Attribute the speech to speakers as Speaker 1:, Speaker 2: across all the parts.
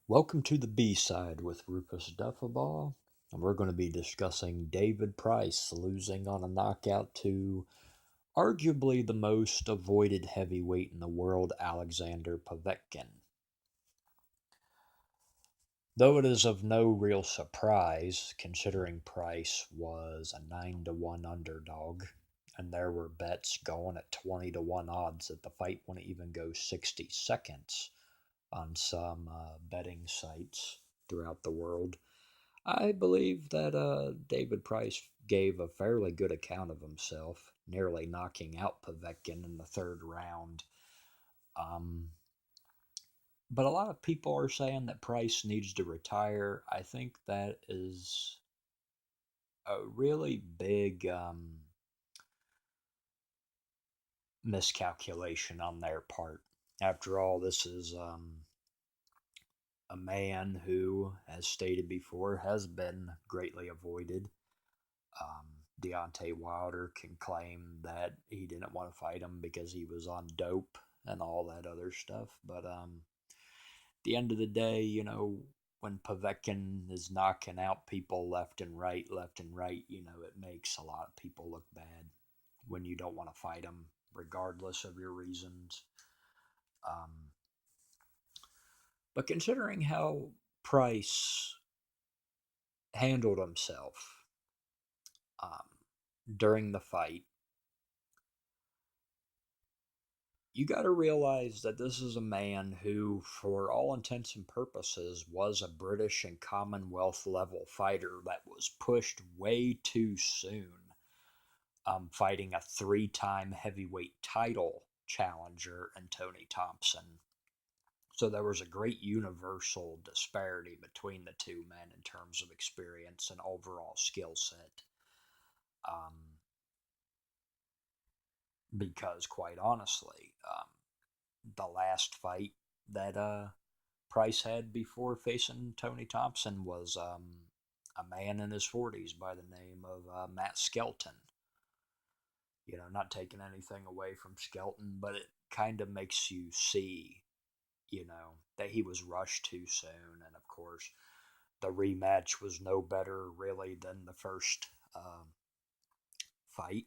Speaker 1: Welcome to the B-side with Rufus Duffabaugh, and we're going to be discussing David Price losing on a knockout to arguably the most avoided heavyweight in the world, Alexander Povetkin. Though it is of no real surprise, considering Price was a 9-1 underdog, and there were bets going at 20-1 odds that the fight wouldn't even go 60 seconds on some betting sites throughout the world. I believe that David Price gave a fairly good account of himself, nearly knocking out Povetkin in the third round. Um, but a lot of people are saying that Price needs to retire. I think that is a really big miscalculation on their part. After all, this is a man who, as stated before, has been greatly avoided. Um, Deontay Wilder can claim that he didn't want to fight him because he was on dope and all that other stuff. But at the end of the day, when Povetkin is knocking out people left and right, it makes a lot of people look bad when you don't want to fight them, regardless of your reasons. Um, but considering how Price handled himself um, during the fight, you got to realize that this is a man who, for all intents and purposes, was a British and Commonwealth level fighter that was pushed way too soon, fighting a three-time heavyweight title challenger in Tony Thompson. So there was a great universal disparity between the two men in terms of experience and overall skill set. Um, because, quite honestly, the last fight that Price had before facing Tony Thompson was a man in his 40s by the name of Matt Skelton. Not taking anything away from Skelton, but it kind of makes you see, that he was rushed too soon. And of course, the rematch was no better really than the first fight.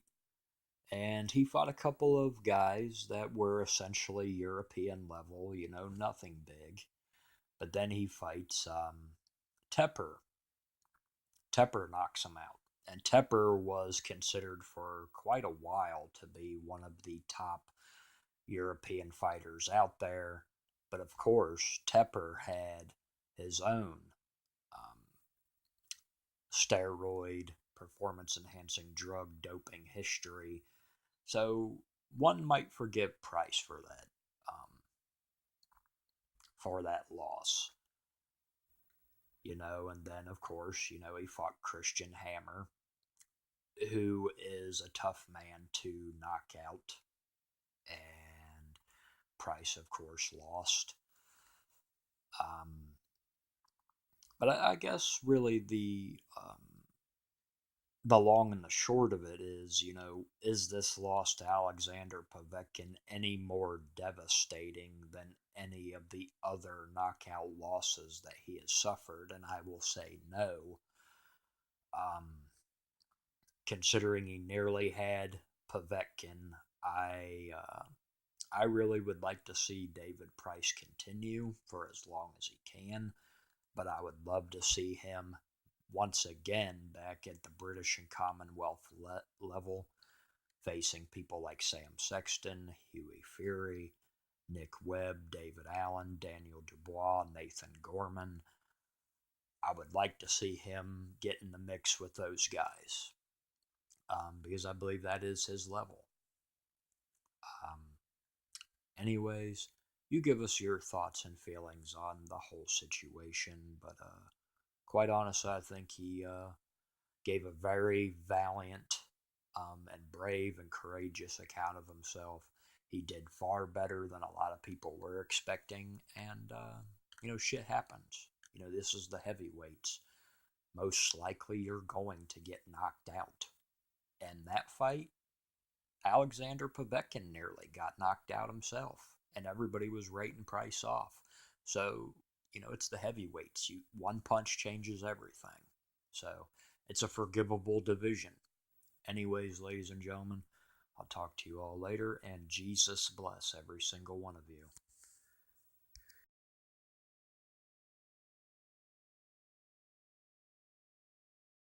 Speaker 1: And he fought a couple of guys that were essentially European level, nothing big. But then he fights Tepper. Tepper knocks him out. And Tepper was considered for quite a while to be one of the top European fighters out there. But of course, Tepper had his own um, steroid performance enhancing drug doping history. So one might forgive Price for that loss. And then of course, he fought Christian Hammer, who is a tough man to knock out, and Price, of course, lost. Um, but I guess really the long and the short of it is, is this loss to Alexander Povetkin any more devastating than any of the other knockout losses that he has suffered? And I will say no. Um, Considering he nearly had Povetkin, I really would like to see David Price continue for as long as he can, but I would love to see him once again back at the British and Commonwealth level, facing people like Sam Sexton, Hughie Fury, Nick Webb, David Allen, Daniel Dubois, Nathan Gorman. I would like to see him get in the mix with those guys, because I believe that is his level. Um, Anyways, you give us your thoughts and feelings on the whole situation, but quite honestly, I think he gave a very valiant and brave and courageous account of himself. He did far better than a lot of people were expecting, and shit happens. This is the heavyweights. Most likely, you're going to get knocked out. And that fight, Alexander Povetkin nearly got knocked out himself, and everybody was rating Price off. So, it's the heavyweights. One punch changes everything. So it's a forgivable division. Anyways, ladies and gentlemen, I'll talk to you all later, and Jesus bless every single one of you.